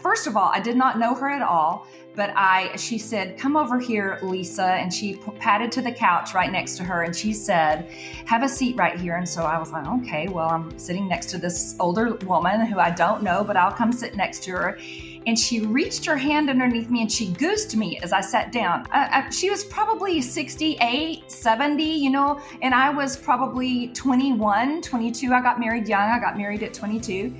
first of all, I did not know her at all, but she said, "Come over here, Lisa." And she patted to the couch right next to her. And she said, "Have a seat right here." And so I was like, okay, well, I'm sitting next to this older woman who I don't know, but I'll come sit next to her. And she reached her hand underneath me and she goosed me as I sat down. She was probably 68, 70, and I was probably 21, 22. I got married young. I got married at 22.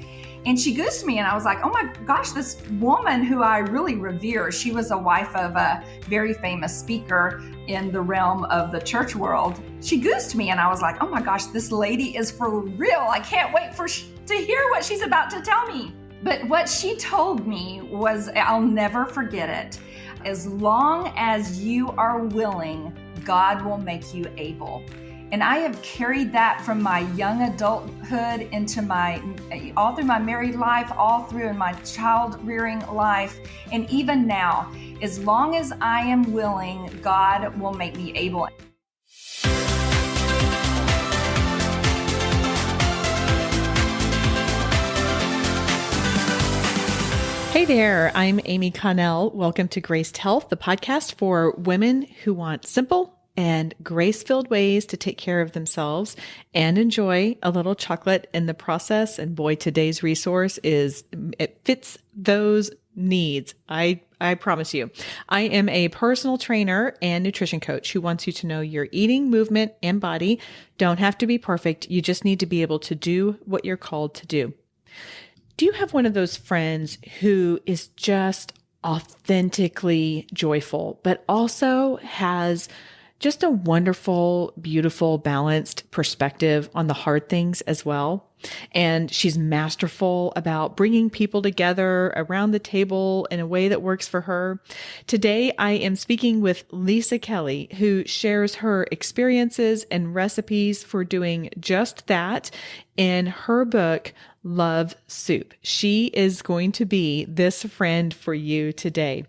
And she goosed me and I was like, oh my gosh, this woman who I really revere, she was a wife of a very famous speaker in the realm of the church world. She goosed me and I was like, oh my gosh, this lady is for real. I can't wait to hear what she's about to tell me. But what she told me was, I'll never forget it. As long as you are willing, God will make you able. And I have carried that from my young adulthood into all through my married life, all through in my child rearing life. And even now, as long as I am willing, God will make me able. Hey there, I'm Amy Connell. Welcome to Graced Health, the podcast for women who want simple and grace-filled ways to take care of themselves and enjoy a little chocolate in the process. And boy, today's resource it fits those needs. I promise you. I am a personal trainer and nutrition coach who wants you to know your eating, movement, and body don't have to be perfect. You just need to be able to do what you're called to do. Do you have one of those friends who is just authentically joyful, but also has just a wonderful, beautiful, balanced perspective on the hard things as well? And she's masterful about bringing people together around the table in a way that works for her. Today, I am speaking with Lisa Kelley, who shares her experiences and recipes for doing just that in her book, Love Soup. She is going to be this friend for you today.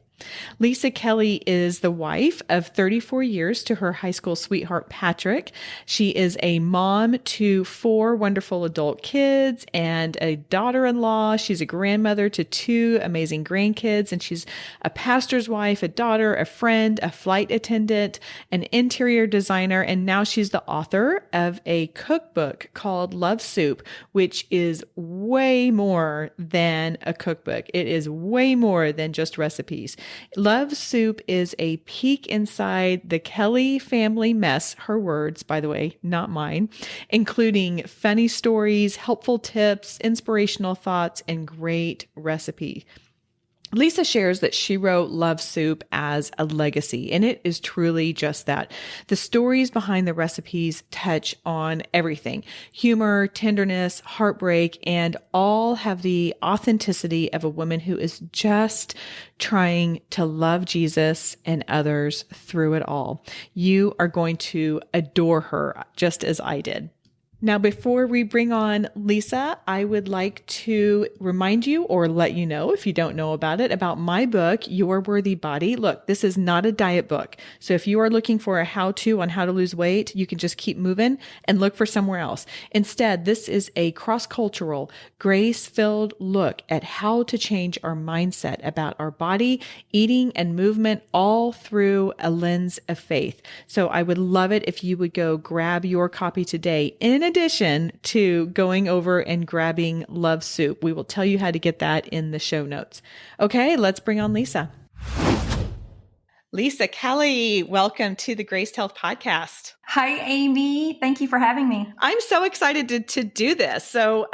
Lisa Kelley is the wife of 34 years to her high school sweetheart, Patrick. She is a mom to 4 wonderful adult kids and a daughter-in-law. She's a grandmother to 2 amazing grandkids, and she's a pastor's wife, a daughter, a friend, a flight attendant, an interior designer, and now she's the author of a cookbook called Love Soup, which is way more than a cookbook. It is way more than just recipes. Love Soup is a peek inside the Kelley family mess, her words, by the way, not mine, including funny stories, helpful tips, inspirational thoughts, and great recipe. Lisa shares that she wrote Love Soup as a legacy, and it is truly just that. The stories behind the recipes touch on everything: humor, tenderness, heartbreak, and all have the authenticity of a woman who is just trying to love Jesus and others through it all. You are going to adore her, just as I did. Now, before we bring on Lisa, I would like to remind you, or let you know if you don't know about it, about my book, Your Worthy Body. Look, this is not a diet book. So if you are looking for a how-to on how to lose weight, you can just keep moving and look for somewhere else. Instead, this is a cross-cultural, grace-filled look at how to change our mindset about our body, eating, and movement, all through a lens of faith. So I would love it if you would go grab your copy today. In addition to going over and grabbing Love Soup, we will tell you how to get that in the show notes. Okay, let's bring on Lisa. Lisa Kelley, welcome to the Graced Health Podcast. Hi, Amy. Thank you for having me. I'm so excited to do this. So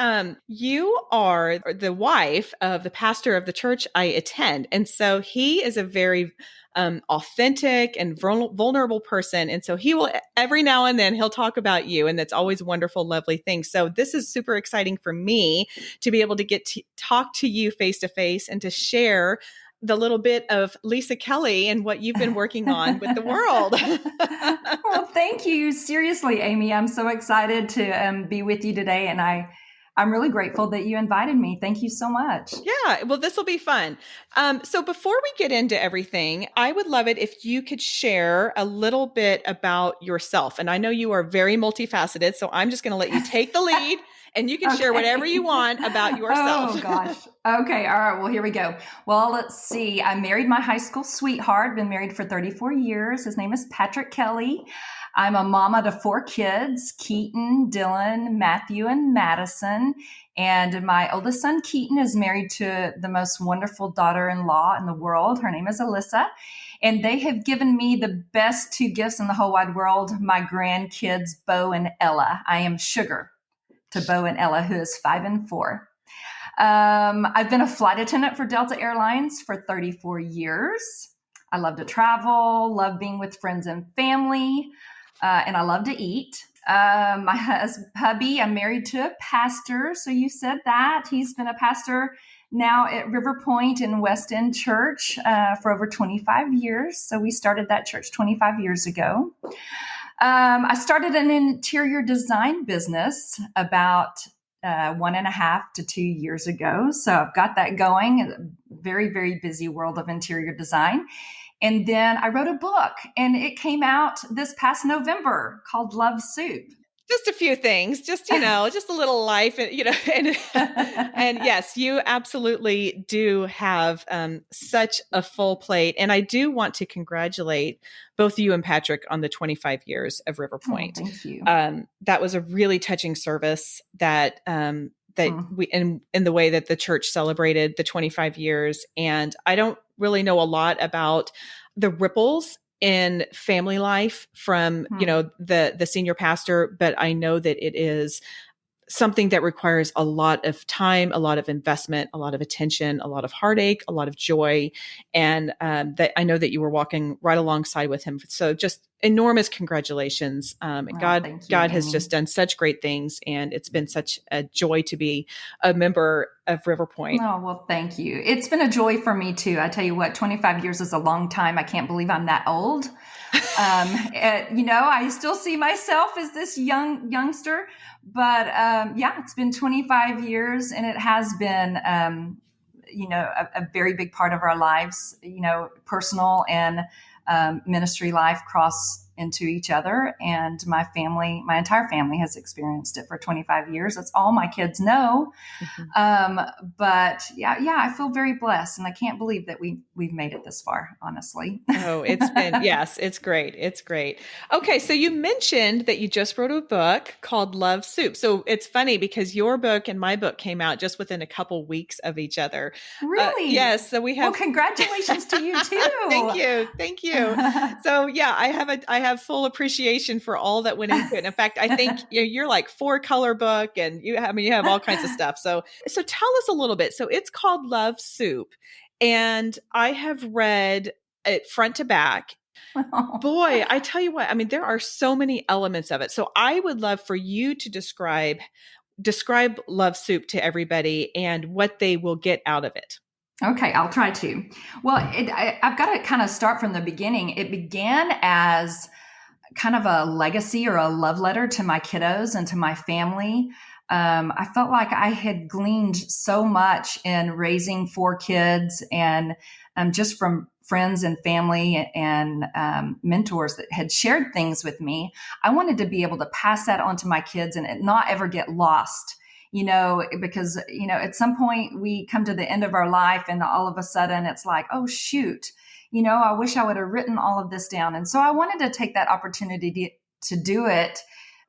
you are the wife of the pastor of the church I attend. And so he is a very authentic and vulnerable person. And so he will, every now and then, he'll talk about you. And that's always wonderful, lovely things. So this is super exciting for me to be able to get to talk to you face to face and to share the little bit of Lisa Kelley and what you've been working on with the world. Well, thank you. Seriously, Amy, I'm so excited to be with you today. And I'm really grateful that you invited me. Thank you so much. Yeah, well, this will be fun. So before we get into everything, I would love it if you could share a little bit about yourself. And I know you are very multifaceted, so I'm just going to let you take the lead and you can share whatever you want about yourself. Oh, gosh. Okay. All right. Well, here we go. Well, let's see. I married my high school sweetheart, been married for 34 years. His name is Patrick Kelley. I'm a mama to 4 kids, Keaton, Dylan, Matthew, and Madison. And my oldest son, Keaton, is married to the most wonderful daughter-in-law in the world. Her name is Alyssa. And they have given me the best 2 gifts in the whole wide world, my grandkids, Bo and Ella. I am sugar to Bo and Ella, who is 5 and 4. I've been a flight attendant for Delta Airlines for 34 years. I love to travel, love being with friends and family, and I love to eat. My hubby, I'm married to a pastor. So you said that. He's been a pastor now at River Point in West End Church for over 25 years. So we started that church 25 years ago. I started an interior design business about 1.5 to 2 years ago. So I've got that going. Very, very busy world of interior design. And then I wrote a book, and it came out this past November called Love Soup. Just a few things, just a little life, and and yes, you absolutely do have such a full plate. And I do want to congratulate both you and Patrick on the 25 years of River Point. Oh, thank you. That was a really touching service that we in the way that the church celebrated the 25 years. And I don't really know a lot about the ripples in family life from, the senior pastor, but I know that it is something that requires a lot of time, a lot of investment, a lot of attention, a lot of heartache, a lot of joy. And that I know that you were walking right alongside with him. So just enormous congratulations. God has just done such great things. And it's been such a joy to be a member of River Point. Oh, well, thank you. It's been a joy for me too. I tell you what, 25 years is a long time. I can't believe I'm that old. I still see myself as this youngster, but it's been 25 years, and it has been, a very big part of our lives, personal and ministry life cross into each other. And my entire family has experienced it for 25 years. That's all my kids know. Mm-hmm. But I feel very blessed, and I can't believe that we've made it this far, honestly. Oh, it's great. It's great. Okay. So you mentioned that you just wrote a book called Love Soup. So it's funny because your book and my book came out just within a couple weeks of each other. Really? Yes. So we have. Well, congratulations to you too. Thank you. So I have full appreciation for all that went into it. In fact, I think you're like 4-color book, and you have all kinds of stuff. So tell us a little bit. So it's called Love Soup, and I have read it front to back. Oh. Boy, I tell you what, I mean, there are so many elements of it. So I would love for you to describe Love Soup to everybody and what they will get out of it. Okay, I'll try to. Well, I've got to kind of start from the beginning. It began as kind of a legacy or a love letter to my kiddos and to my family. I felt like I had gleaned so much in raising 4 kids, and just from friends and family and mentors that had shared things with me. I wanted to be able to pass that on to my kids and it not ever get lost. Because, at some point we come to the end of our life and all of a sudden it's like, oh, shoot, I wish I would have written all of this down. And so I wanted to take that opportunity to do it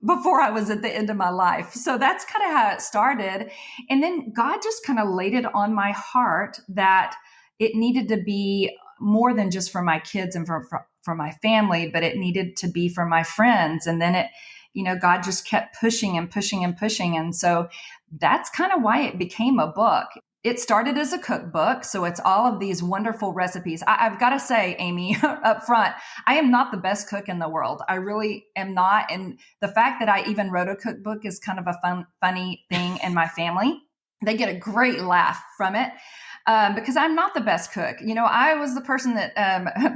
before I was at the end of my life. So that's kind of how it started. And then God just kind of laid it on my heart that it needed to be more than just for my kids and for my family, but it needed to be for my friends. And then God just kept pushing and pushing and pushing. And so that's kind of why it became a book. It started as a cookbook. So it's all of these wonderful recipes. I've got to say, Amy, up front, I am not the best cook in the world. I really am not. And the fact that I even wrote a cookbook is kind of a funny thing in my family. They get a great laugh from it. Because I'm not the best cook. I was the person that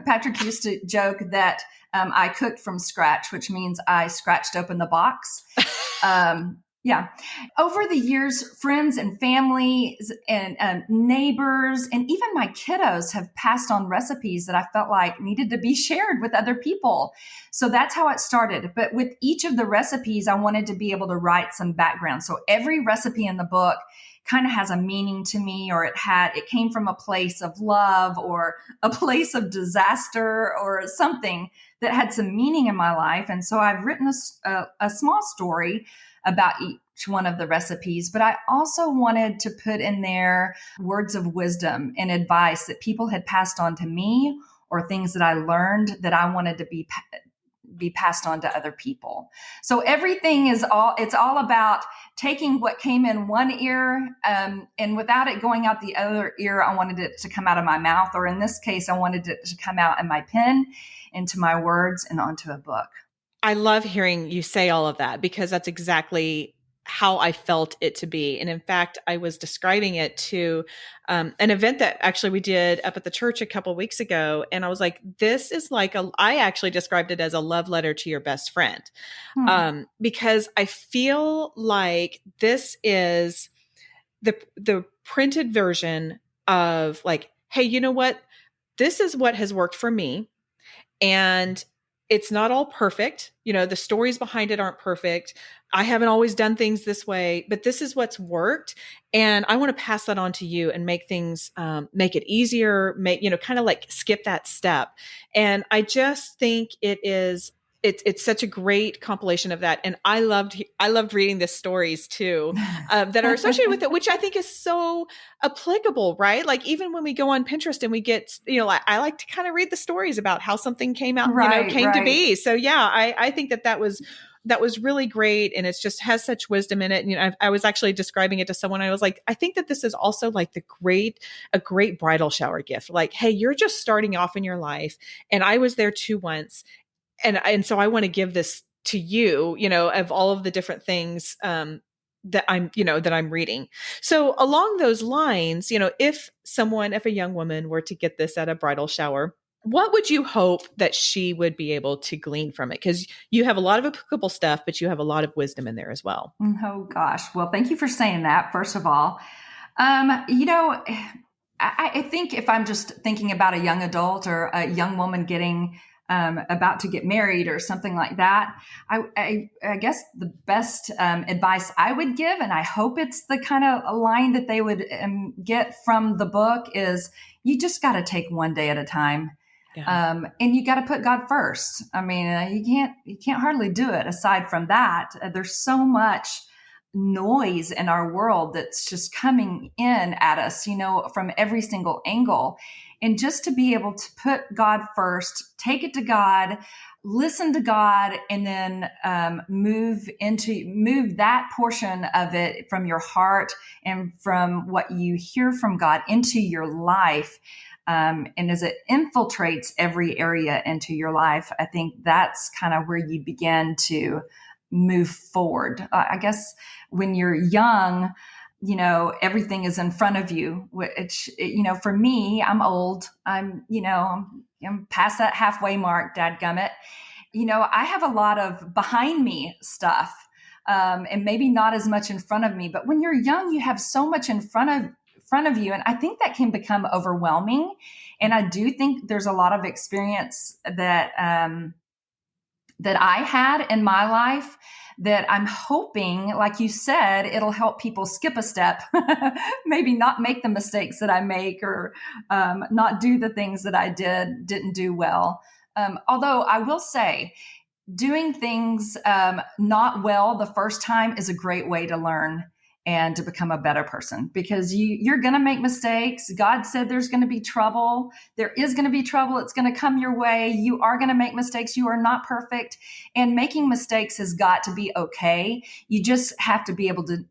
Patrick used to joke that I cooked from scratch, which means I scratched open the box. Yeah. Over the years, friends and families and neighbors and even my kiddos have passed on recipes that I felt like needed to be shared with other people. So that's how it started. But with each of the recipes, I wanted to be able to write some background. So every recipe in the book kind of has a meaning to me, or it came from a place of love or a place of disaster or something that had some meaning in my life. And so I've written a small story about each one of the recipes, but I also wanted to put in there words of wisdom and advice that people had passed on to me, or things that I learned that I wanted to be passed on to other people. So everything it's all about taking what came in one ear, and without it going out the other ear, I wanted it to come out of my mouth, or in this case, I wanted it to come out in my pen, into my words, and onto a book. I love hearing you say all of that, because that's exactly how I felt it to be. And in fact, I was describing it to an event that actually we did up at the church a couple of weeks ago. And I was like, this is I actually described it as a love letter to your best friend. Because I feel like this is the printed version of like, hey, you know what? This is what has worked for me. And it's not all perfect. The stories behind it aren't perfect. I haven't always done things this way, but this is what's worked. And I want to pass that on to you and make things, make it easier, kind of like skip that step. And I just think it's such a great compilation of that. And I loved reading the stories too, that are associated with it, which I think is so applicable, right? Like even when we go on Pinterest and we get, I like to kind of read the stories about how something came out, came to be. So yeah, I think that was really great. And it's just has such wisdom in it. And, I was actually describing it to someone. I was like, I think that this is also like a great bridal shower gift. Like, hey, you're just starting off in your life. And I was there too once. And so I want to give this to you, of all of the different things, that I'm reading. So along those lines, if a young woman were to get this at a bridal shower, what would you hope that she would be able to glean from it? Because you have a lot of applicable stuff, but you have a lot of wisdom in there as well. Oh gosh. Well, thank you for saying that, first of all. I think if I'm just thinking about a young adult or a young woman getting about to get married or something like that, I guess the best advice I would give, and I hope it's the kind of line that they would get from the book, is you just got to take one day at a time. Yeah. And you got to put God first. I mean, you can't hardly do it aside from that. There's so much noise in our world that's just coming in at us, from every single angle. And just to be able to put God first, take it to God, listen to God, and then move that portion of it from your heart and from what you hear from God into your life. And as it infiltrates every area into your life, I think that's kind of where you begin to move forward. I guess when you're young, everything is in front of you, which, for me, I'm old. I'm past that halfway mark, dadgummit. I have a lot of behind me stuff, and maybe not as much in front of me, but when you're young, you have so much in front of you. And I think that can become overwhelming. And I do think there's a lot of experience that I had in my life that I'm hoping, like you said, it'll help people skip a step, maybe not make the mistakes that I make, or not do the things that I didn't do well. Although I will say, doing things not well the first time is a great way to learn and to become a better person, because you're going to make mistakes. God said there's going to be trouble. There is going to be trouble. It's going to come your way. You are going to make mistakes. You are not perfect. And making mistakes has got to be okay. You just have to be able to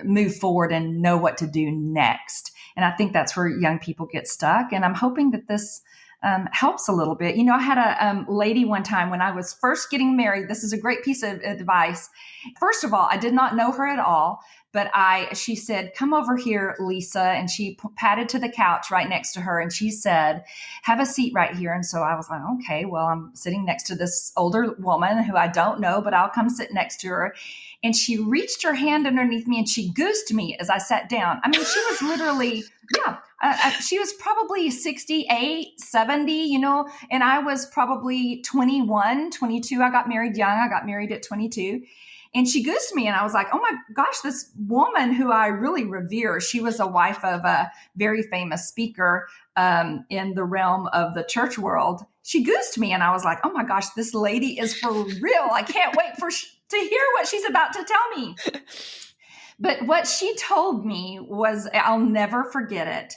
move forward and know what to do next. And I think that's where young people get stuck. And I'm hoping that this helps a little bit. I had a lady one time when I was first getting married. This is a great piece of advice. First of all, I did not know her at all, but she said, come over here, Lisa. And she patted to the couch right next to her. And she said, have a seat right here. And so I was like, okay, well, I'm sitting next to this older woman who I don't know, but I'll come sit next to her. And she reached her hand underneath me and she goosed me as I sat down. I mean, she was literally, she was probably 68, 70, and I was probably 21, 22. I got married young. I got married at 22. And she goosed me and I was like, oh my gosh, this woman who I really revere, she was a wife of a very famous speaker in the realm of the church world. She goosed me and I was like, oh my gosh, this lady is for real. I can't wait to hear what she's about to tell me. But what she told me was, I'll never forget it.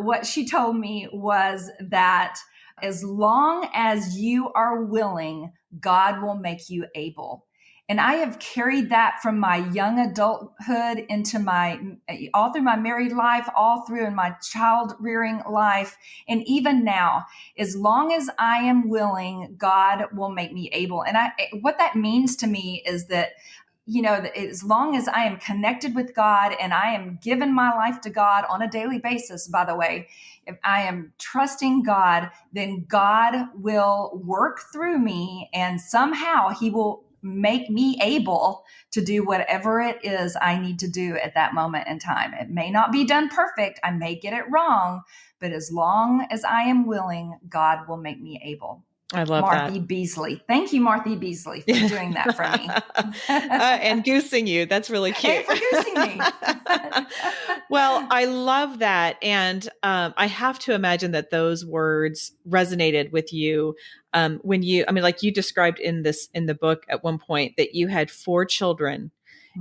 What she told me was that as long as you are willing, God will make you able. And I have carried that from my young adulthood into all through my married life, all through in my child rearing life. And even now, as long as I am willing, God will make me able. And what that means to me is that, as long as I am connected with God and I am giving my life to God on a daily basis, by the way, if I am trusting God, then God will work through me and somehow he will make me able to do whatever it is I need to do at that moment in time. It may not be done perfect. I may get it wrong, but as long as I am willing, God will make me able. I love Marthy that. Beasley. Thank you, Marthy Beasley, for doing that for me. And goosing you. That's really cute. And for goosing me. Well, I love that. And I have to imagine that those words resonated with you when like you described in the book at one point that you had 4 children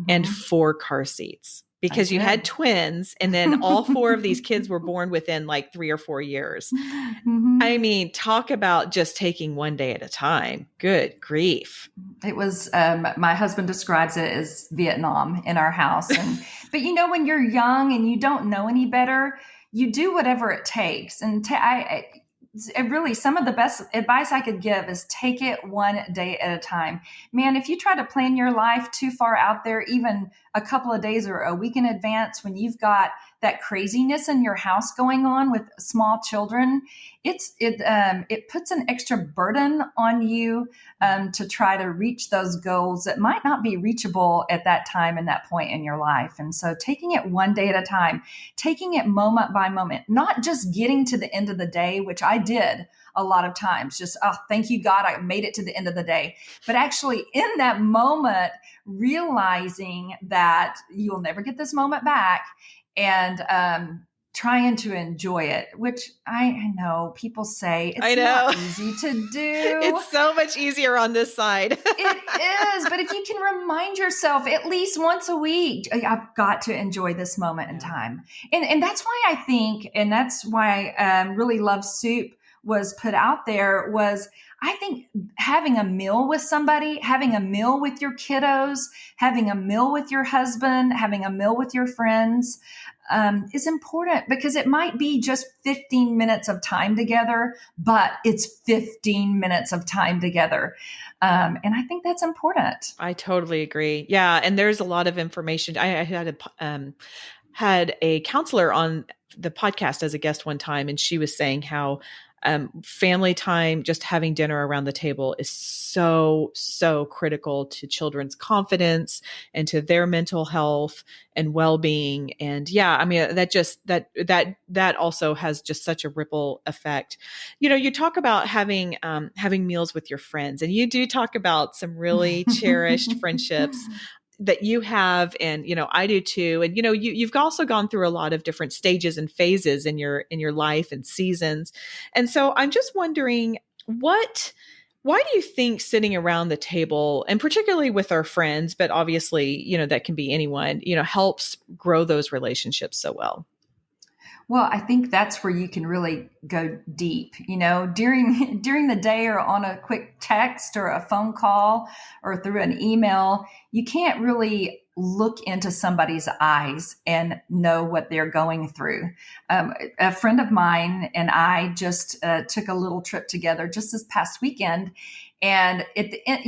and 4 car seats. Because you had twins and then all 4 of these kids were born within like 3 or 4 years. Mm-hmm. I mean, talk about just taking one day at a time. Good grief. It was, my husband describes it as Vietnam in our house. But when you're young and you don't know any better, you do whatever it takes. And really, some of the best advice I could give is take it one day at a time. Man, if you try to plan your life too far out there, even a couple of days or a week in advance, when you've got that craziness in your house going on with small children, it puts an extra burden on you to try to reach those goals that might not be reachable at that time and that point in your life. And so taking it one day at a time, taking it moment by moment, not just getting to the end of the day, which I did a lot of times, just, oh, thank you, God, I made it to the end of the day. But actually in that moment, realizing that you'll never get this moment back and trying to enjoy it, which I know people say it's not easy to do. It's so much easier on this side. It is. But if you can remind yourself at least once a week, I've got to enjoy this moment in time. And that's why I think, and that's why Really Love Soup was put out there, was I think having a meal with somebody, having a meal with your kiddos, having a meal with your husband, having a meal with your friends is important, because it might be just 15 minutes of time together, but it's 15 minutes of time together. And I think that's important. I totally agree. Yeah. And there's a lot of information. I had a counselor on the podcast as a guest one time, and she was saying how family time, just having dinner around the table, is so, so critical to children's confidence and to their mental health and well-being. And yeah, I mean, that also has just such a ripple effect. You talk about having meals with your friends, and you do talk about some really cherished friendships that you have. And, I do too. And, you've also gone through a lot of different stages and phases in your life and seasons. And so I'm just wondering, why do you think sitting around the table, and particularly with our friends, but obviously, that can be anyone, helps grow those relationships so well? Well, I think that's where you can really go deep, during the day, or on a quick text or a phone call or through an email. You can't really look into somebody's eyes and know what they're going through. A friend of mine and I just took a little trip together just this past weekend. And at the end,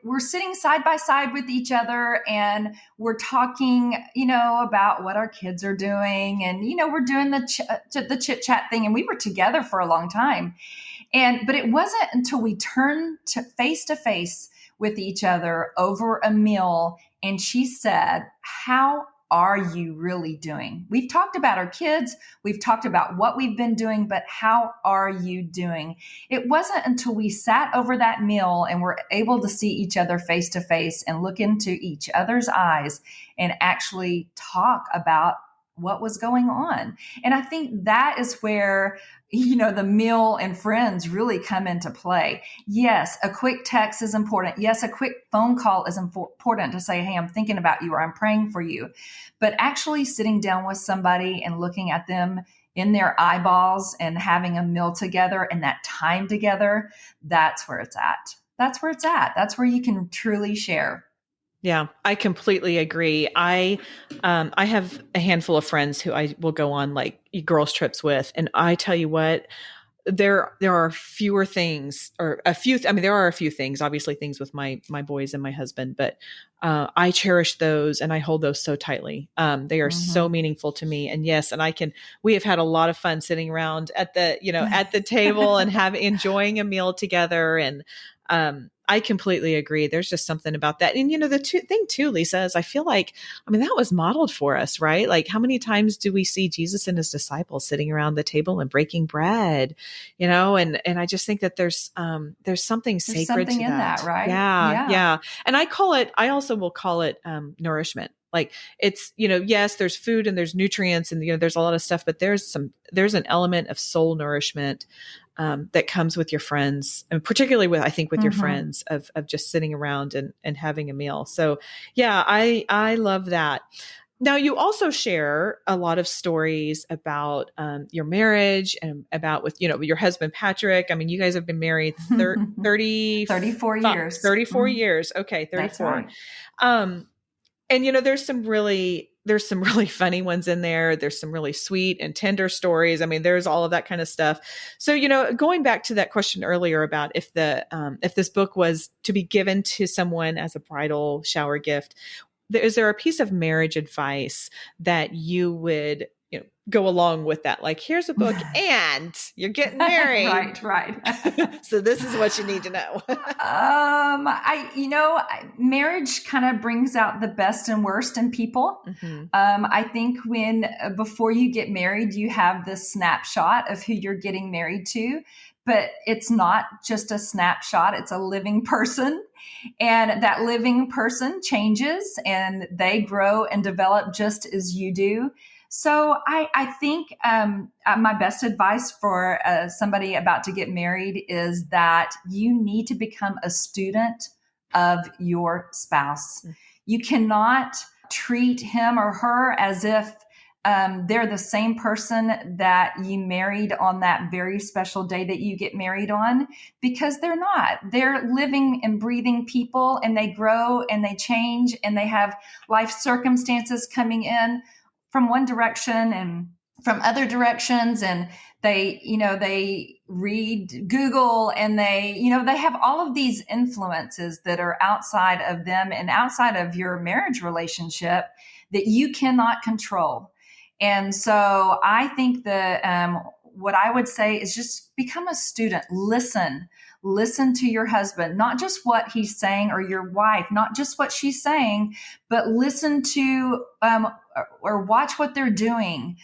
we're sitting side by side with each other, and we're talking, about what our kids are doing, and we're doing the chit chat thing, and we were together for a long time. But it wasn't until we turned to face with each other over a meal, and she said, "How are you really doing? We've talked about our kids, we've talked about what we've been doing, but how are you doing?" It wasn't until we sat over that meal and were able to see each other face to face and look into each other's eyes and actually talk about what was going on. And I think that is where, the meal and friends really come into play. Yes, a quick text is important. Yes, a quick phone call is important to say, "Hey, I'm thinking about you," or "I'm praying for you." But actually sitting down with somebody and looking at them in their eyeballs and having a meal together and that time together, that's where it's at. That's where it's at. That's where you can truly share. Yeah, I completely agree. I have a handful of friends who I will go on like girls trips with, and I tell you what, there are fewer things, or a few. I mean, there are a few things, obviously things with my boys and my husband, but I cherish those and I hold those so tightly. They are so meaningful to me. And yes, we have had a lot of fun sitting around at the table and enjoying a meal together. And I completely agree. There's just something about that. And, the thing too, Lisa, is I feel like, that was modeled for us, right? Like, how many times do we see Jesus and his disciples sitting around the table and breaking bread, and I just think that there's something sacred something to in that. Right? Yeah. And I also will call it nourishment. Like, it's, yes, there's food and there's nutrients and, there's a lot of stuff, but there's an element of soul nourishment that comes with your friends, and particularly with your friends, of just sitting around and having a meal. So yeah, I love that. Now, you also share a lot of stories about your marriage and about with your husband, Patrick. I mean, you guys have been married 34 years. 34 years. Okay, 34. That's right. And there's some really funny ones in there. There's some really sweet and tender stories. I mean, there's all of that kind of stuff. So, going back to that question earlier about if this book was to be given to someone as a bridal shower gift, is there a piece of marriage advice that you would go along with that? Like, here's a book and you're getting married. Right. So this is what you need to know. Marriage kind of brings out the best and worst in people. I think before you get married, you have this snapshot of who you're getting married to, but it's not just a snapshot. It's a living person. And that living person changes and they grow and develop just as you do. So I think my best advice for somebody about to get married is that you need to become a student of your spouse. You cannot treat him or her as if they're the same person that you married on that very special day that you get married on, because they're not. They're living and breathing people, and they grow and they change and they have life circumstances coming in from one direction and from other directions. And they read Google, and they have all of these influences that are outside of them and outside of your marriage relationship that you cannot control. And so I think that what I would say is just become a student. Listen to your husband, not just what he's saying, or your wife, not just what she's saying, but listen to or watch what they're doing.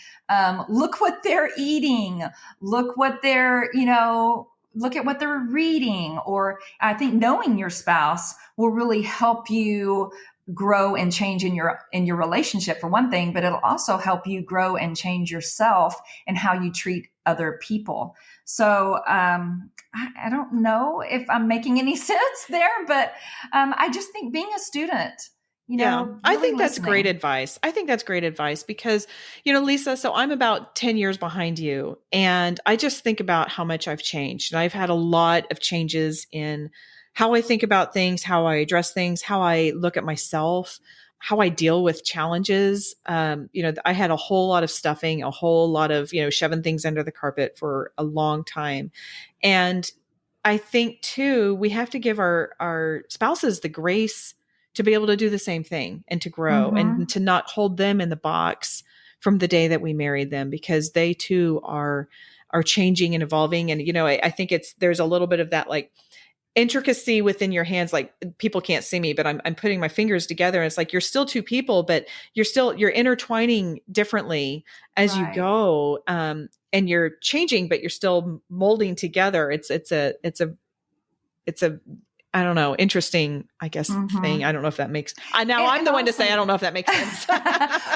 Look what they're eating. Look what look at what they're reading. Or I think knowing your spouse will really help you grow and change in your relationship, for one thing, but it'll also help you grow and change yourself and how you treat other people. So I don't know if I'm making any sense there, but I just think being a student, really I think that's great advice. I think that's great advice because, Lisa, so I'm about 10 years behind you, and I just think about how much I've changed. And I've had a lot of changes in how I think about things, how I address things, how I look at myself, how I deal with challenges. I had a whole lot of stuffing, a whole lot of, shoving things under the carpet for a long time. And I think too, we have to give our spouses the grace to be able to do the same thing and to grow and to not hold them in the box from the day that we married them, because they too are changing and evolving. And, I think there's a little bit of that like intricacy within your hands. Like, people can't see me, but I'm putting my fingers together, and it's like, you're still two people, but you're intertwining differently as you go. And you're changing, but you're still molding together. It's a I don't know, interesting, I guess, thing. I don't know if that makes, I'm the one to say, I don't know if that makes sense.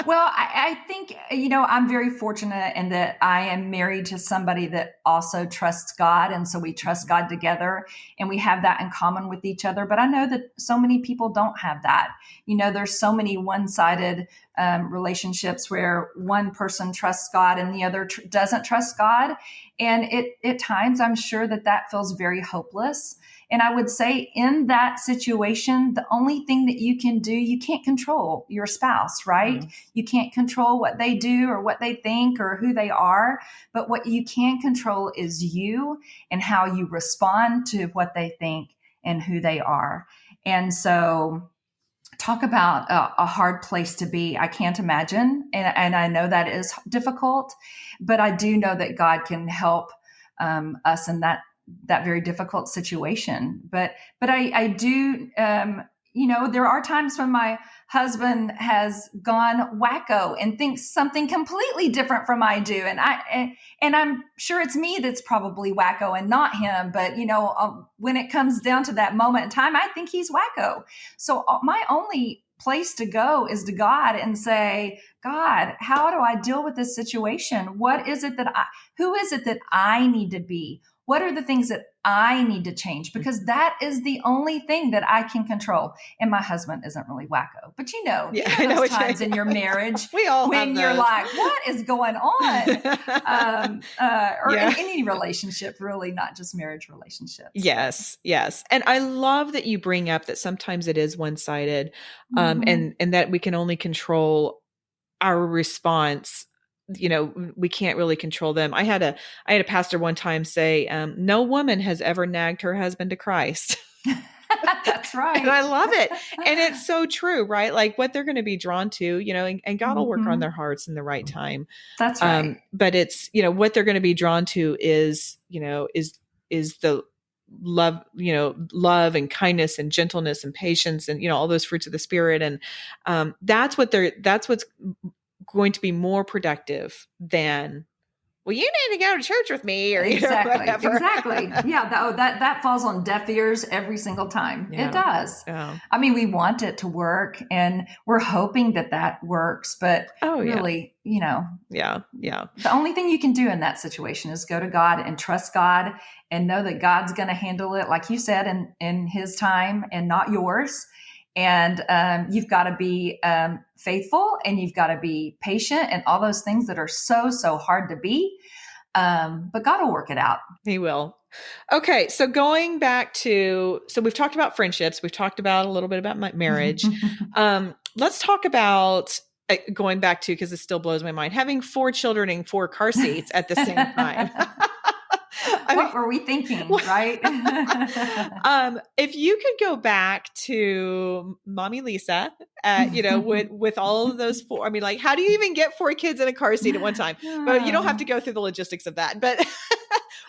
Well, I think, I'm very fortunate in that I am married to somebody that also trusts God. And so we trust God together, and we have that in common with each other. But I know that so many people don't have that. There's so many one-sided relationships where one person trusts God and the other doesn't trust God. And at times, I'm sure that feels very hopeless. And I would say in that situation, the only thing that you can do, you can't control your spouse, right? Mm-hmm. You can't control what they do or what they think or who they are. But what you can control is you and how you respond to what they think and who they are. And so talk about a hard place to be. I can't imagine. And I know that is difficult, but I do know that God can help us in that very difficult situation. But I do, there are times when my husband has gone wacko and thinks something completely different from I do. And I'm sure it's me that's probably wacko and not him. But, when it comes down to that moment in time, I think he's wacko. So my only place to go is to God and say, God, how do I deal with this situation? Who is it that I need to be? What are the things that I need to change? Because that is the only thing that I can control. And my husband isn't really wacko, but those times in your marriage we all when you're like, what is going on? In any relationship, really, not just marriage relationships. Yes. And I love that you bring up that sometimes it is one-sided, and that we can only control our response. We can't really control them. I had a pastor one time say, no woman has ever nagged her husband to Christ. That's right. And I love it. And it's so true, right? Like what they're going to be drawn to, and God will work on their hearts in the right time. That's right. But it's, what they're going to be drawn to is the love and kindness and gentleness and patience and, all those fruits of the Spirit. And that's what's going to be more productive than, well, you need to go to church with me, or exactly. Yeah, that falls on deaf ears every single time. Yeah. It does. Yeah. I mean, we want it to work, and we're hoping that works, but really, Yeah. The only thing you can do in that situation is go to God and trust God and know that God's going to handle it, like you said, in His time and not yours. And you've got to be faithful, and you've got to be patient, and all those things that are so, so hard to be. But God will work it out. He will. Okay. So going back so we've talked about friendships. We've talked about a little bit about my marriage. Let's talk about going back to, because it still blows my mind, having 4 children in 4 car seats at the same time. What were we thinking, right? If you could go back to Mommy Lisa, with all of those 4, I mean, like, how do you even get 4 kids in a car seat at one time? But you don't have to go through the logistics of that. But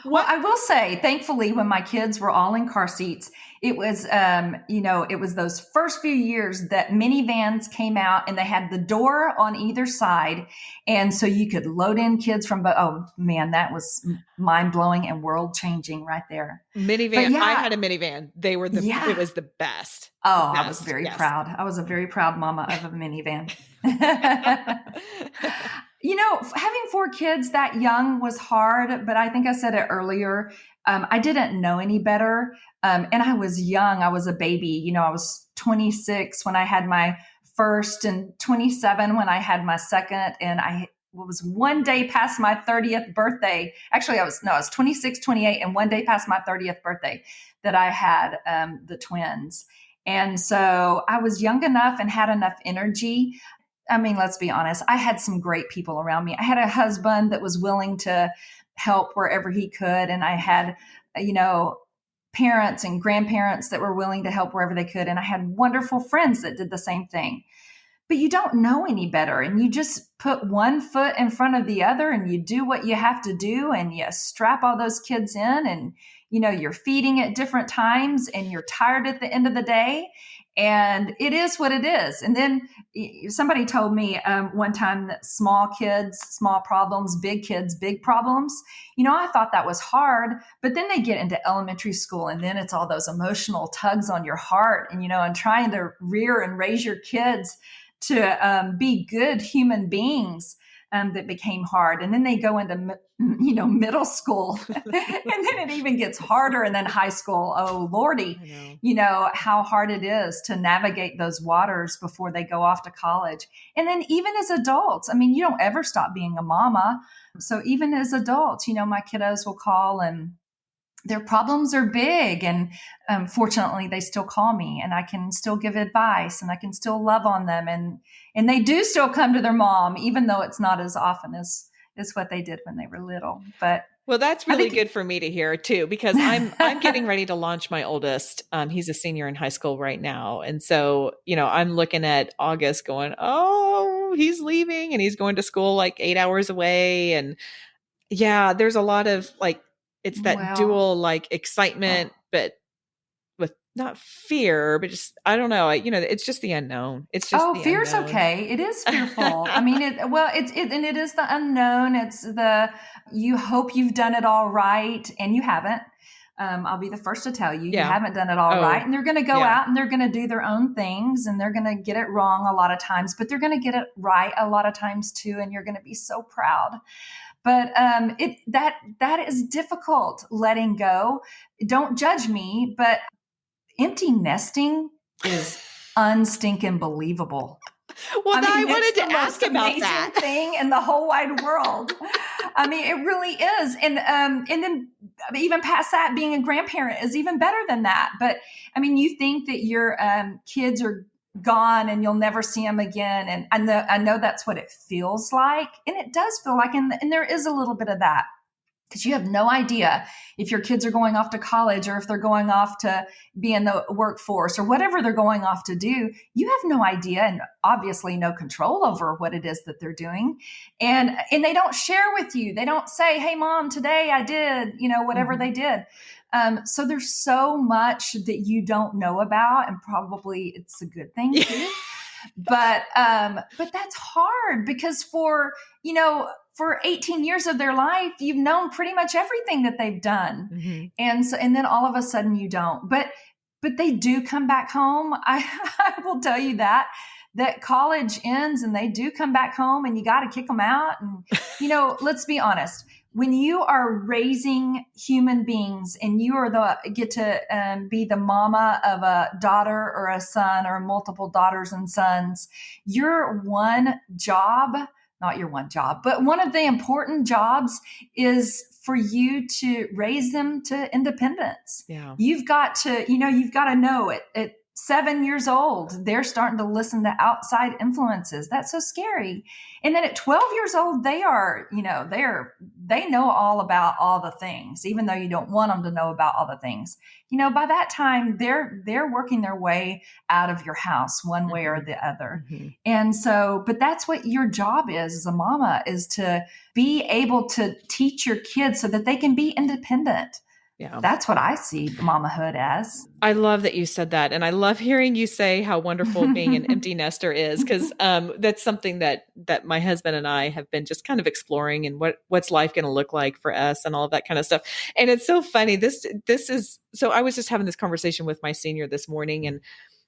well, I will say, thankfully, when my kids were all in car seats, it was, it was those first few years that minivans came out, and they had the door on either side. And so you could load in kids from, oh man, that was mind blowing and world changing right there. Minivan. I had a minivan. It was the best. Oh, I was very proud. I was a very proud mama of a minivan. Having 4 kids that young was hard, but I think I said it earlier. I didn't know any better. And I was young. I was a baby. I was 26 when I had my first and 27 when I had my second. And I was one day past my 30th birthday. Actually, I was 26, 28, and one day past my 30th birthday that I had the twins. And so I was young enough and had enough energy. I mean, let's be honest. I had some great people around me. I had a husband that was willing to help wherever he could. And I had, parents and grandparents that were willing to help wherever they could. And I had wonderful friends that did the same thing. But you don't know any better. And you just put one foot in front of the other and you do what you have to do. And you strap all those kids in and, you're feeding at different times and you're tired at the end of the day. And it is what it is. And then somebody told me one time that small kids, small problems, big kids, big problems. I thought that was hard, but then they get into elementary school and then it's all those emotional tugs on your heart and trying to rear and raise your kids to be good human beings that became hard. And then they go into, middle school and then it even gets harder. And then high school, oh, Lordy, how hard it is to navigate those waters before they go off to college. And then even as adults, you don't ever stop being a mama. So even as adults, my kiddos will call and their problems are big. And fortunately, they still call me and I can still give advice and I can still love on them. And they do still come to their mom, even though it's not as often as what they did when they were little. But well, that's really good for me to hear too, because I'm getting ready to launch my oldest. He's a senior in high school right now. And so, I'm looking at August going, oh, he's leaving and he's going to school like 8 hours away. And yeah, there's a lot of it's that dual excitement, but with not fear, but just, I don't know. It's just the unknown. It's just fear's unknown. Okay. It is fearful. and it is the unknown. It's you hope you've done it all right. And you haven't. I'll be the first to tell you, you haven't done it all right. And they're going to go out and they're going to do their own things and they're going to get it wrong a lot of times, but they're going to get it right a lot of times too. And you're going to be so proud. But that is difficult, letting go. Don't judge me, but empty nesting is unstinking believable. Well, I wanted to ask about that thing in the whole wide world. It really is. And then even past that, being a grandparent is even better than that. But you think that your kids are gone and you'll never see them again. And I know that's what it feels like. And it does feel like, and there is a little bit of that because you have no idea if your kids are going off to college or if they're going off to be in the workforce or whatever they're going off to do. You have no idea and obviously no control over what it is that they're doing. And they don't share with you. They don't say, hey, Mom, today I did, whatever they did. So there's so much that you don't know about, and probably it's a good thing too. But that's hard because for 18 years of their life, you've known pretty much everything that they've done. Mm-hmm. And then all of a sudden you don't, but they do come back home. I will tell you that college ends and they do come back home and you got to kick them out. And, let's be honest. When you are raising human beings and you are get to be the mama of a daughter or a son or multiple daughters and sons, your one job, not your one job, but one of the important jobs is for you to raise them to independence. Yeah. You've got to know it. At 7 years old, they're starting to listen to outside influences. That's so scary. And then at 12 years old, they know all about all the things, even though you don't want them to know about all the things. By that time, they're working their way out of your house one way or the other. Mm-hmm. And so, but that's what your job is as a mama, is to be able to teach your kids so that they can be independent. Yeah. That's what I see mamahood as. I love that you said that. And I love hearing you say how wonderful being an empty nester is, because that's something that my husband and I have been just kind of exploring, and what's life going to look like for us and all of that kind of stuff. And it's so funny. This is, so I was just having this conversation with my senior this morning, and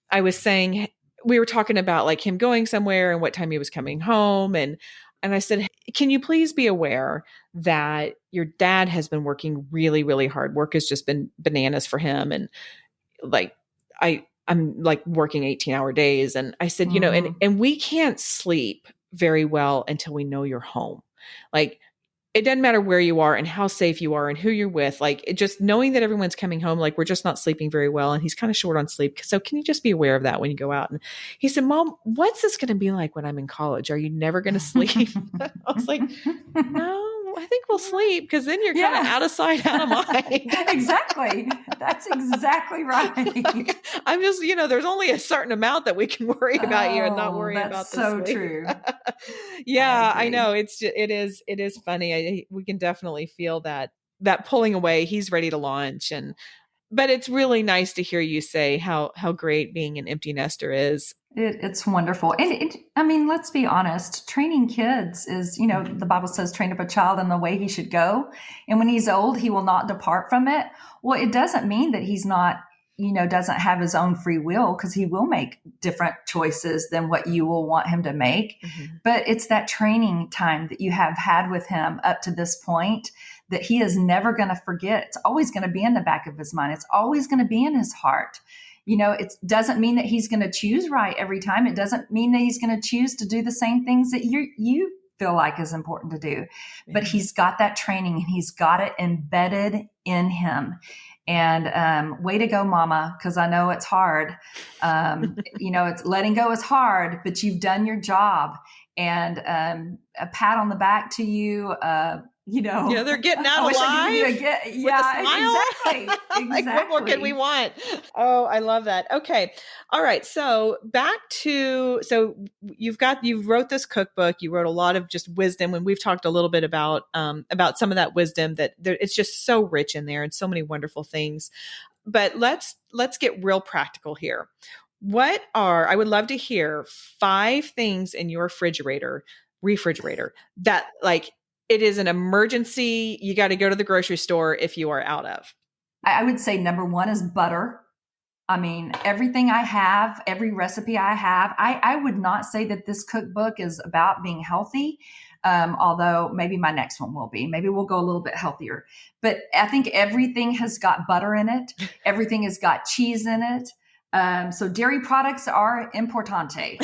I was saying, we were talking about him going somewhere and what time he was coming home. And I said, can you please be aware that your dad has been working really, really hard. Work has just been bananas for him. And I'm working 18-hour days. And I said, and we can't sleep very well until we know you're home. It doesn't matter where you are and how safe you are and who you're with. Just knowing that everyone's coming home, we're just not sleeping very well. And he's kind of short on sleep. So can you just be aware of that when you go out? And he said, Mom, what's this going to be like when I'm in college? Are you never going to sleep? I was like, no, I think we'll sleep, because then you're kind of Yeah. out of sight, out of mind. Exactly. That's exactly right. I'm just, there's only a certain amount that we can worry about you and not Oh, worry that's about the so sleep. true. I Yeah, I agree. know. It is funny. We can definitely feel that pulling away. He's ready to launch, but it's really nice to hear you say how great being an empty nester is. It's wonderful. And I mean, let's be honest, training kids is, the Bible says, train up a child in the way he should go. And when he's old, he will not depart from it. Well, it doesn't mean that he's not, doesn't have his own free will, because he will make different choices than what you will want him to make. Mm-hmm. But it's that training time that you have had with him up to this point that he is never going to forget. It's always going to be in the back of his mind. It's always going to be in his heart. It doesn't mean that he's going to choose right every time. It doesn't mean that he's going to choose to do the same things that you feel like is important to do. Yeah. But he's got that training, and he's got it embedded in him. And way to go, mama, because I know it's hard. It's letting go is hard, but you've done your job. And a pat on the back to you. Yeah, they're getting out I wish alive. I could give you exactly. Like, what more can we want? Oh, I love that. Okay. All right. So you wrote this cookbook. You wrote a lot of just wisdom, and we've talked a little bit about some of that wisdom it's just so rich in there and so many wonderful things. But let's get real practical here. I would love to hear 5 things in your refrigerator that, like, it is an emergency, you got to go to the grocery store if you are out of. I would say number 1 is butter. I mean, everything I have, every recipe I have, I would not say that this cookbook is about being healthy. Although maybe my next one will be. Maybe we'll go a little bit healthier. But I think everything has got butter in it. Everything has got cheese in it. So dairy products are importante.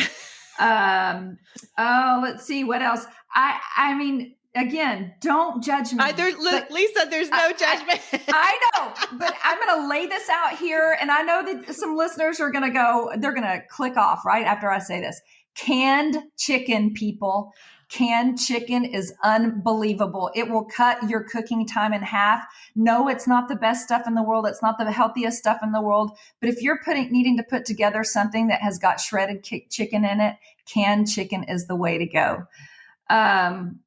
Let's see what else. I mean, again, don't judge me. Lisa, there's no judgment. I know, but I'm going to lay this out here. And I know that some listeners are going to they're going to click off right after I say this. Canned chicken, people. Canned chicken is unbelievable. It will cut your cooking time in half. No, it's not the best stuff in the world. It's not the healthiest stuff in the world. But if you're needing to put together something that has got shredded chicken in it, canned chicken is the way to go. Can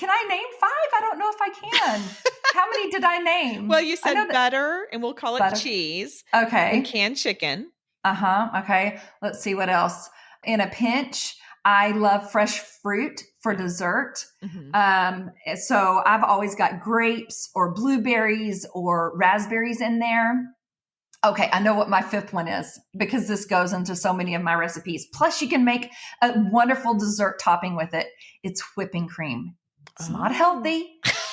I name 5? I don't know if I can. How many did I name? Well, you said butter, and we'll call it cheese. Okay. And canned chicken. Okay. Let's see what else. In a pinch, I love fresh fruit for dessert. Mm-hmm. So I've always got grapes or blueberries or raspberries in there. Okay, I know what my 5th one is, because this goes into so many of my recipes. Plus, you can make a wonderful dessert topping with it. It's whipping cream. It's not healthy,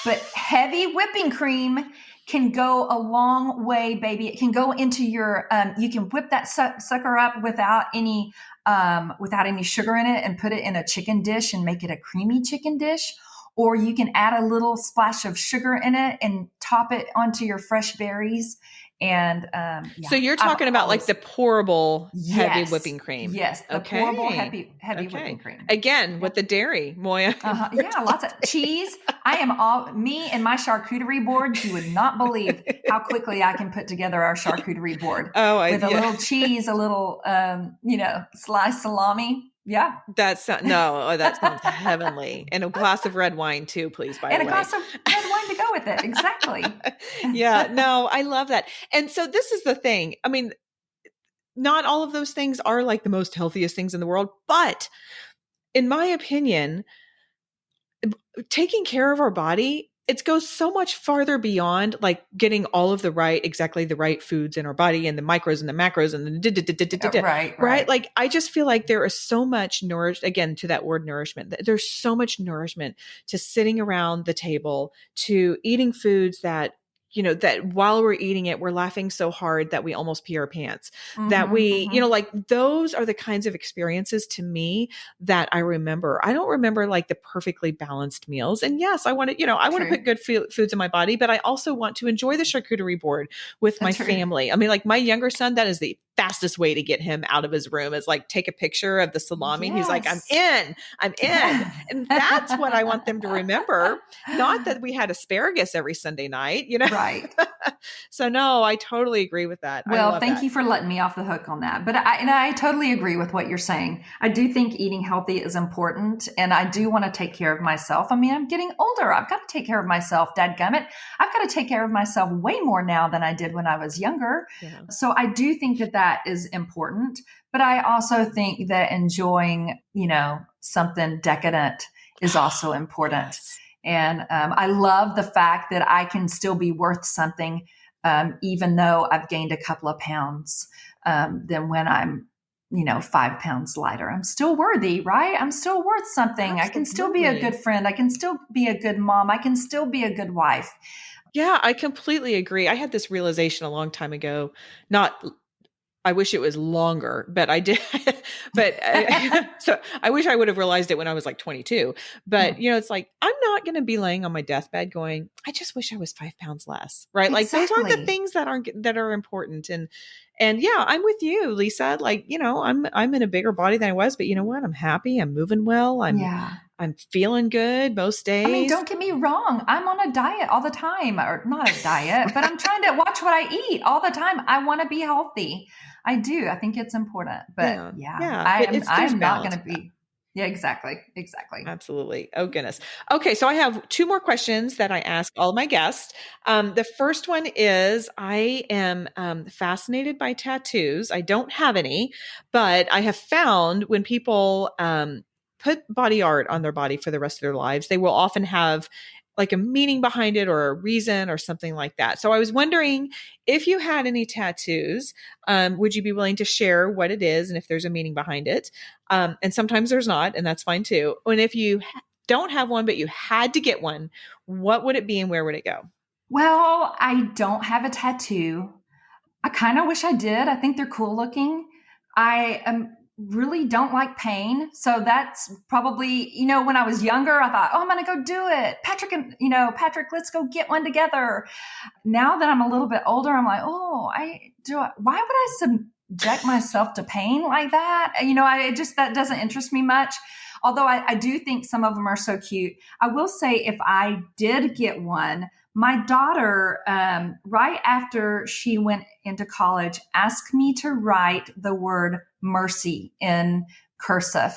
but heavy whipping cream can go a long way, baby. It can go into your, you can whip that sucker up without any sugar in it and put it in a chicken dish and make it a creamy chicken dish. Or you can add a little splash of sugar in it and top it onto your fresh berries. And so you're talking about like the pourable heavy whipping cream. Yes, the pourable heavy whipping cream. Again, with the dairy, Moya. Yeah, lots of cheese. I am me and my charcuterie boards. You would not believe how quickly I can put together our charcuterie board. With a little cheese, a little sliced salami. Yeah. That sounds heavenly. And a glass of red wine too, please, by the way. And a glass of red wine to go with it. Exactly. Yeah. No, I love that. And so this is the thing. I mean, not all of those things are like the most healthiest things in the world, but in my opinion, taking care of our body, it goes so much farther beyond like getting all of exactly the right foods in our body and the micros and the macros and the right. Like, I just feel like there is so much again, to that word nourishment, there's so much nourishment to sitting around the table, to eating foods that that while we're eating it, we're laughing so hard that we almost pee our pants, that Mm-hmm, we, mm-hmm. like those are the kinds of experiences to me that I remember. I don't remember like the perfectly balanced meals. And yes, I want to, I want to True. put good foods in my body, but I also want to enjoy the charcuterie board with my True. family. I mean, like my younger son, that is the fastest way to get him out of his room is like take a picture of the salami. He's like, I'm Yes. in, I'm in. And that's what I want them to remember. Not that we had asparagus every Sunday night, Right. So no, I totally agree with that. I Well, love thank that. you for letting me off the hook on that. But I totally agree with what you're saying. I do think eating healthy is important, and I do want to take care of myself. I mean, I'm getting older. I've got to take care of myself. Dadgummit, I've got to take care of myself way more now than I did when I was younger. Yeah. So I do think that that is important. But I also think that enjoying, something decadent is also important. Yes. And I love the fact that I can still be worth something, even though I've gained a couple of pounds, than when I'm, 5 pounds lighter. I'm still worthy, right? I'm still worth something. Absolutely. I can still be a good friend. I can still be a good mom. I can still be a good wife. Yeah, I completely agree. I had this realization a long time ago. I wish it was longer, but I did. So I wish I would have realized it when I was like 22. But it's like I'm not going to be laying on my deathbed going, I just wish I was 5 pounds less, right? Like those aren't the Exactly. things that are important. And yeah, I'm with you, Lisa. Like I'm in a bigger body than I was, but you know what? I'm happy. I'm moving well. Yeah. I'm feeling good most I mean, days. don't get me wrong. I'm on a diet all the time, or not a diet, but I'm trying to watch what I eat all the time. I want to be healthy. I do. I think it's important, but Yeah. But there's I'm not balance going to be. Yeah, exactly. Absolutely. Oh, goodness. Okay. So I have 2 more questions that I ask all of my guests. The first one is I am fascinated by tattoos. I don't have any, but I have found when people put body art on their body for the rest of their lives, they will often have like a meaning behind it or a reason or something like that. So I was wondering if you had any tattoos, would you be willing to share what it is and if there's a meaning behind it? And sometimes there's not, and that's fine too. And if you don't have one, but you had to get one, what would it be and where would it go? Well, I don't have a tattoo. I kind of wish I did. I think they're cool looking. I really don't like pain. So that's probably, when I was younger, I thought, oh, I'm going to go do it. Patrick, let's go get one together. Now that I'm a little bit older, I'm like, oh, why would I subject myself to pain like that? That doesn't interest me much. Although I do think some of them are so cute. I will say if I did get one, my daughter, right after she went into college, asked me to write the word mercy in cursive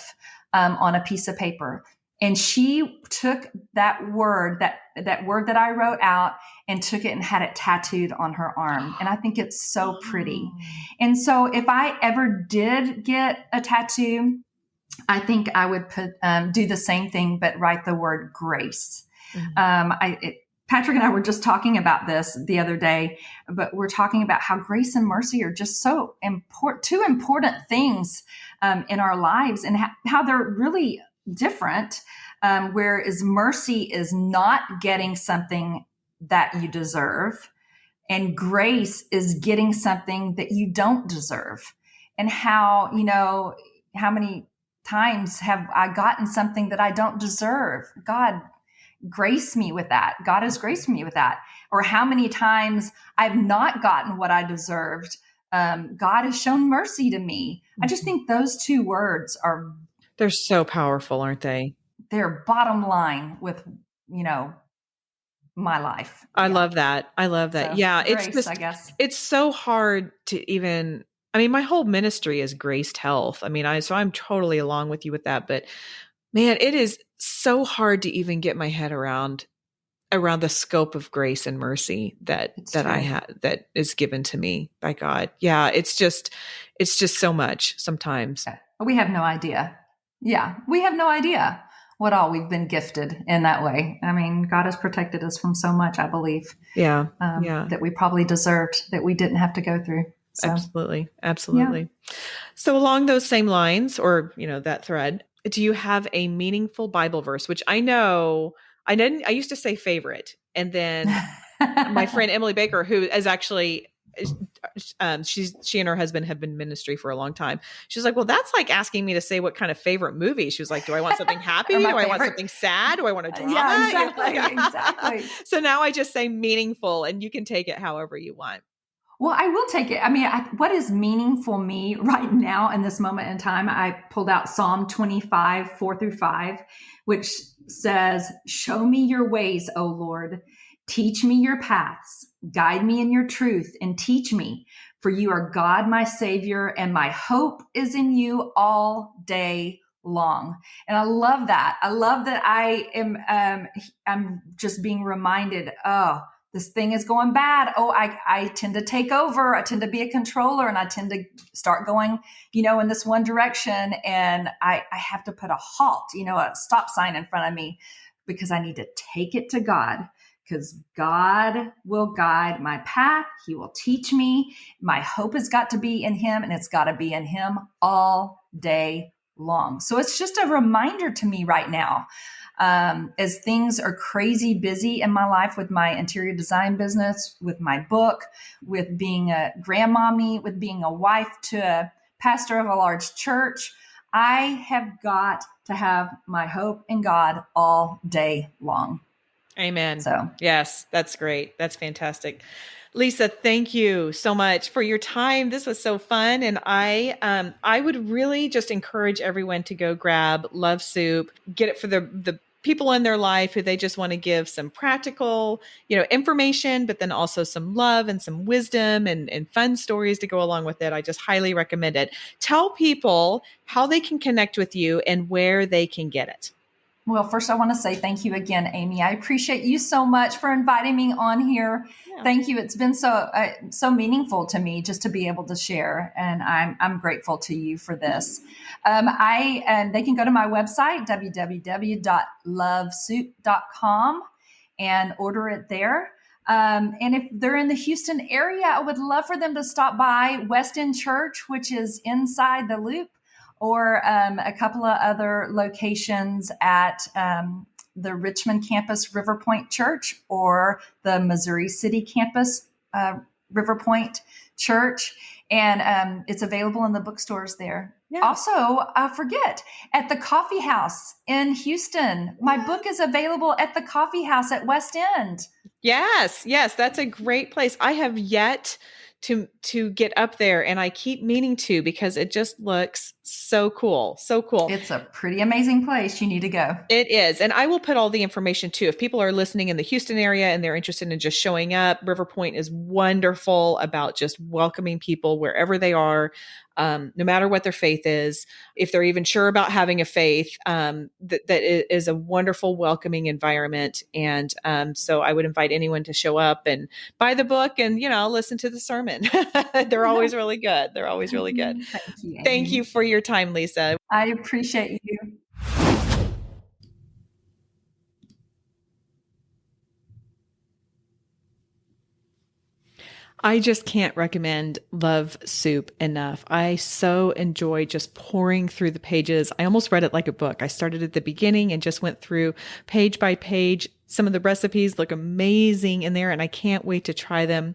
on a piece of paper. And she took that word that I wrote out and took it and had it tattooed on her arm. And I think it's so pretty. And so if I ever did get a tattoo, I think I would do the same thing, but write the word grace. Mm-hmm. Patrick and I were just talking about this the other day, but we're talking about how grace and mercy are just so important, 2 important things in our lives, and how they're really different. Whereas mercy is not getting something that you deserve, and grace is getting something that you don't deserve. And how many times have I gotten something that I don't deserve? God grace me with that. God has graced me with that. Or how many times I've not gotten what I deserved. God has shown mercy to me. I just think those 2 words they're so powerful, aren't they? They're bottom line with, my life. I love that. So, yeah. grace, It's just, I guess. it's so hard to even, my whole ministry is graced health. So I'm totally along with you with that, but man, it is so hard to even get my head around the scope of grace and mercy that I had, that is given to me by God. Yeah. It's just so much sometimes. Yeah. We have no idea. Yeah. We have no idea what all we've been gifted in that way. God has protected us from so much, I believe. Yeah. That we probably deserved, that we didn't have to go through. So, absolutely. Yeah. So along those same lines, or, that thread, do you have a meaningful Bible verse, which I know I used to say favorite, and then my friend Emily Baker, who is actually, she and her husband have been in ministry for a long time. She's like, well, that's like asking me to say what kind of favorite movie. She was like, do I want something happy? Do I want something sad? Do I want a drama? Yeah, exactly. Exactly. So now I just say meaningful, and you can take it however you want. Well, I will take it. I mean, what is meaningful me right now in this moment in time? I pulled out Psalm 25, 4-5, which says, show me your ways, O Lord. Teach me your paths. Guide me in your truth and teach me. For you are God, my Savior, and my hope is in you all day long. And I love that. I love that I'm just being reminded, oh, this thing is going bad. Oh, I tend to take over. I tend to be a controller, and I tend to start going, in this one direction. And I have to put a halt, a stop sign in front of me, because I need to take it to God, because God will guide my path. He will teach me. My hope has got to be in him, and it's got to be in him all day long. So it's just a reminder to me right now, as things are crazy busy in my life with my interior design business, with my book, with being a grandmommy, with being a wife to a pastor of a large church. I have got to have my hope in God all day long. Amen. So, yes, that's great. That's fantastic. Lisa, thank you so much for your time. This was so fun. And I would really just encourage everyone to go grab Love Soup, get it for the people in their life who they just want to give some practical, information, but then also some love and some wisdom and fun stories to go along with it. I just highly recommend it. Tell people how they can connect with you and where they can get it. Well, first I want to say thank you again, Amy. I appreciate you so much for inviting me on here. Yeah. Thank you. It's been so meaningful to me just to be able to share, and I'm grateful to you for this. They can go to my website, www.lovesoup.com, and order it there. And if they're in the Houston area, I would love for them to stop by West End Church, which is inside the Loop, or a couple of other locations at the Richmond campus, River Point Church, or the Missouri City campus, River Point Church. And it's available in the bookstores there. Yeah. Also, forget, at the Coffee House in Houston. My book is available at the Coffee House at West End. Yes, that's a great place. I have yet to get up there, and I keep meaning to, because it just looks so cool. So cool. It's a pretty amazing place. You need to go. It is. And I will put all the information too. If people are listening in the Houston area and they're interested in just showing up, River Point is wonderful about just welcoming people wherever they are, no matter what their faith is. If they're even sure about having a faith, that it is a wonderful, welcoming environment. And so I would invite anyone to show up and buy the book and, listen to the sermon. They're always really good. They're always really good. Thank you for your time, Lisa. I appreciate you. I just can't recommend Love Soup enough. I so enjoy just pouring through the pages. I almost read it like a book. I started at the beginning and just went through page by page. Some of the recipes look amazing in there, and I can't wait to try them.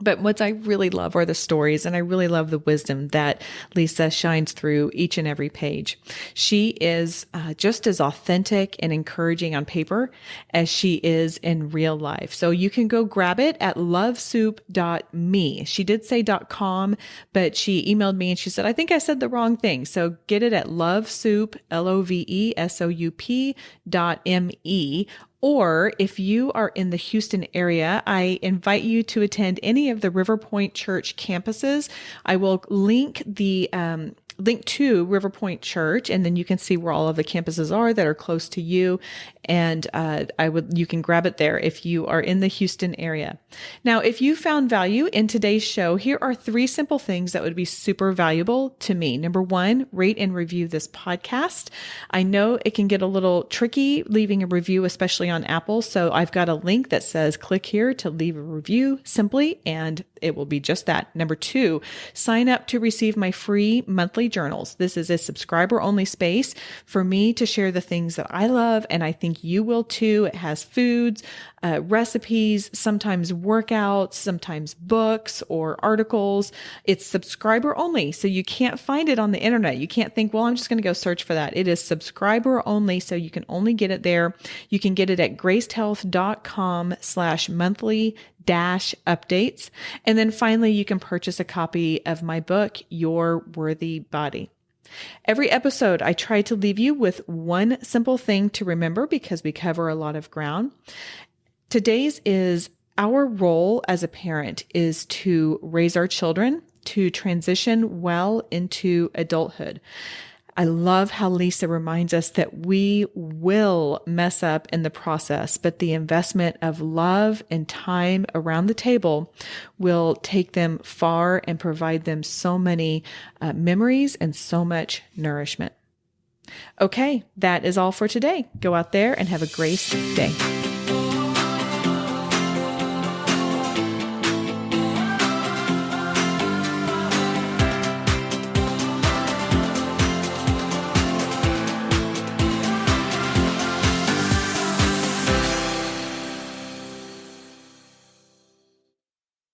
But what I really love are the stories, and I really love the wisdom that Lisa shines through each and every page. She is just as authentic and encouraging on paper as she is in real life. So you can go grab it at lovesoup.me. She did say .com, but she emailed me and she said, I think I said the wrong thing. So get it at lovesoup, LOVESOUP.me. Or if you are in the Houston area, I invite you to attend any of the River Point Church campuses. I will link to River Point Church, and then you can see where all of the campuses are that are close to you. And you can grab it there if you are in the Houston area. Now, if you found value in today's show, here are 3 simple things that would be super valuable to me. Number 1, rate and review this podcast. I know it can get a little tricky leaving a review, especially on Apple. So I've got a link that says click here to leave a review simply, and it will be just that. Number 2, sign up to receive my free monthly monthly journals. This is a subscriber only space for me to share the things that I love, and I think you will too. It has foods, recipes, sometimes workouts, sometimes books or articles. It's subscriber only, so you can't find it on the internet. You can't think, well, I'm just going to go search for that. It is subscriber only, so you can only get it there. You can get it at gracedhealth.com/monthly-updates. And then finally, you can purchase a copy of my book, Your Worthy Body. Every episode, I try to leave you with one simple thing to remember because we cover a lot of ground. Today's is our role as a parent is to raise our children to transition well into adulthood. I love how Lisa reminds us that we will mess up in the process, but the investment of love and time around the table will take them far and provide them so many memories and so much nourishment. Okay, that is all for today. Go out there and have a great day.